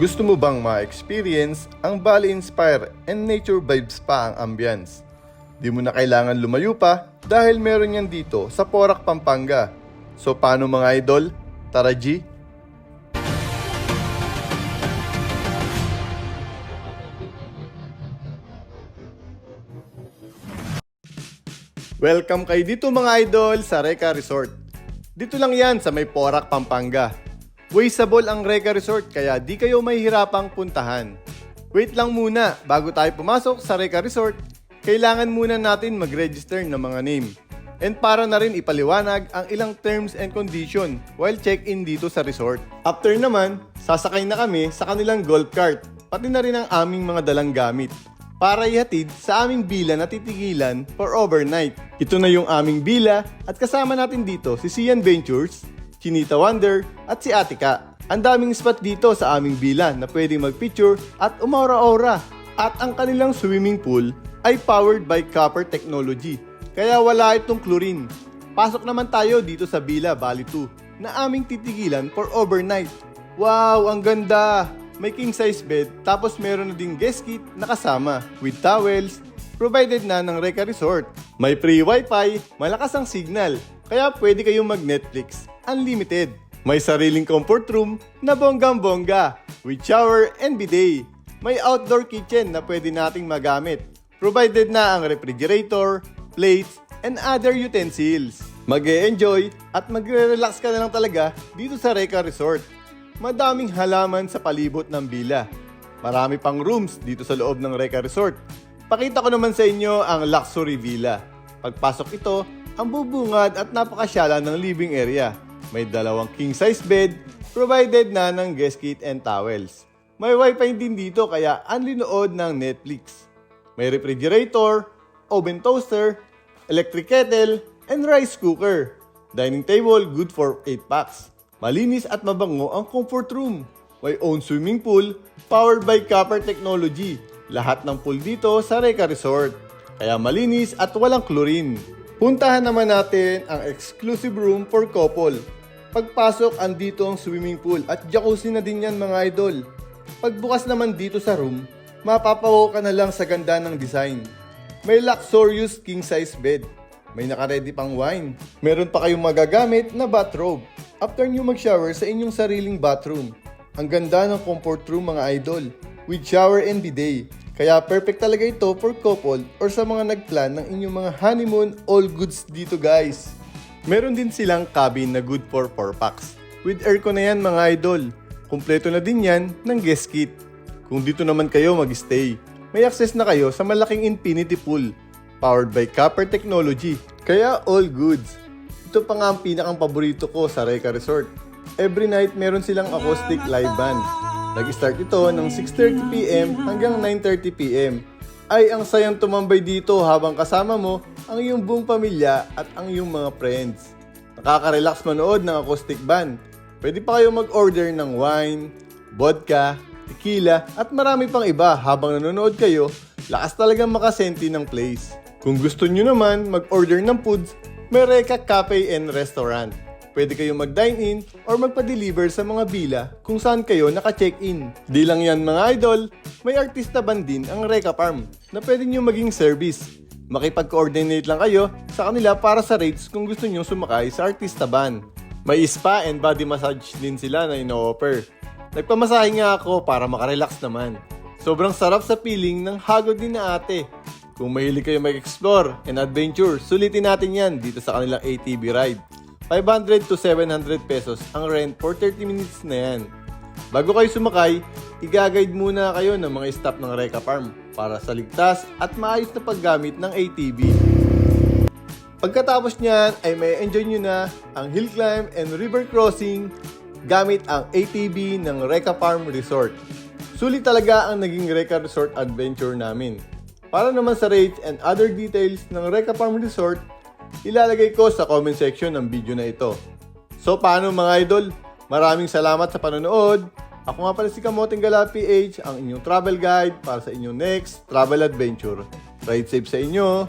Gusto mo bang ma-experience ang Bali-inspire and nature vibes pa ang ambience? Di mo na kailangan lumayo pa dahil meron yan dito sa Porac, Pampanga. So paano mga idol? Tara G! Welcome kayo dito mga idol sa Reka Resort. Dito lang yan sa may Porac, Pampanga. Wasteable ang Reka Resort kaya di kayo mahihirapang puntahan. Wait lang muna, bago tayo pumasok sa Reka Resort, kailangan muna natin mag-register ng mga name. And para na rin ipaliwanag ang ilang terms and condition while check-in dito sa resort. After naman, sasakay na kami sa kanilang golf cart, pati na rin ang aming mga dalang gamit para ihatid sa aming bila na titigilan for overnight. Ito na yung aming bila at kasama natin dito si Sian Ventures, Chinita Wonder at si Atika. Ang daming spot dito sa aming bila na pwedeng magpicture at umaura-aura. At ang kanilang swimming pool ay powered by copper technology, kaya wala itong chlorine. Pasok naman tayo dito sa Bila Bali 2 na aming titigilan for overnight. Wow, ang ganda! May king size bed tapos meron na ding guest kit na kasama with towels, provided na ng Reka Resort. May free wifi, malakas ang signal, kaya pwede kayong mag-Netflix unlimited. May sariling comfort room na bonggang-bongga with shower and bidet. May outdoor kitchen na pwede nating magamit, provided na ang refrigerator, plates, and other utensils. Mag-e-enjoy at magre-relax ka na lang talaga dito sa Reka Resort. Madaming halaman sa palibot ng bila. Marami pang rooms dito sa loob ng Reka Resort. Pakita ko naman sa inyo ang luxury villa. Pagpasok ito, ang bubungad at napakasyala ng living area. May dalawang king size bed, provided na ng guest kit and towels. May wifi din dito kaya unlinood ng Netflix. May refrigerator, oven toaster, electric kettle, and rice cooker. Dining table good for 8 packs. Malinis at mabango ang comfort room. May own swimming pool, powered by copper technology. Lahat ng pool dito sa Reka Resort. Kaya malinis at walang chlorine. Puntahan naman natin ang exclusive room for couple. Pagpasok, andito ang swimming pool at jacuzzi na din yan mga idol. Pagbukas naman dito sa room, mapapawo ka na lang sa ganda ng design. May luxurious king size bed. May naka-ready pang wine. Meron pa kayong magagamit na bathrobe after nyo mag-shower sa inyong sariling bathroom. Ang ganda ng comfort room mga idol with shower and bidet. Kaya perfect talaga ito for couple or sa mga nagplan ng inyong mga honeymoon. All goods dito guys. Meron din silang cabin na good for 4 packs. With aircon na yan mga idol. Kumpleto na din yan ng guest kit. Kung dito naman kayo mag-stay, may access na kayo sa malaking infinity pool powered by copper technology. Kaya all goods. Ito pa nga ang pinakang paborito ko sa Reka Resort. Every night meron silang acoustic live band. Nag-start ito ng 6:30pm hanggang 9:30pm. Ay ang sayang tumambay dito habang kasama mo ang iyong buong pamilya at ang iyong mga friends. Nakaka-relax manood ng acoustic band. Pwede pa kayo mag-order ng wine, vodka, tequila at marami pang iba habang nanonood kayo. Lakas talagang makasenti ng place. Kung gusto nyo naman mag-order ng foods, may Reka Cafe and Restaurant. Pwede kayong mag-dine-in or magpa-deliver sa mga bila kung saan kayo naka-check-in. Di lang yan mga idol, may artista band din ang Reka Farm na pwede nyo maging service. Makipag-coordinate lang kayo sa kanila para sa rates kung gusto nyo sumakay sa artista band. May spa and body massage din sila na ino-offer. Nagpamasahe nga ako para makarelax naman. Sobrang sarap sa feeling ng hagod din na ate. Kung mahilig kayo mag-explore and adventure, sulitin natin yan dito sa kanilang ATV ride. 500 to 700 pesos ang rent for 30 minutes na yan. Bago kayo sumakay, i-guide muna kayo ng mga staff ng Reka Farm para sa ligtas at maayos na paggamit ng ATV. Pagkatapos niyan ay may enjoy nyo na ang hill climb and river crossing gamit ang ATV ng Reka Farm Resort. Sulit talaga ang naging Reka Resort adventure namin. Para naman sa rates and other details ng Reka Farm Resort, ilalagay ko sa comment section ng video na ito. So paano mga idol? Maraming salamat sa panonood. Ako nga pala si Kamoting Gala PH, ang inyong travel guide para sa inyong next travel adventure. Ride safe sa inyo!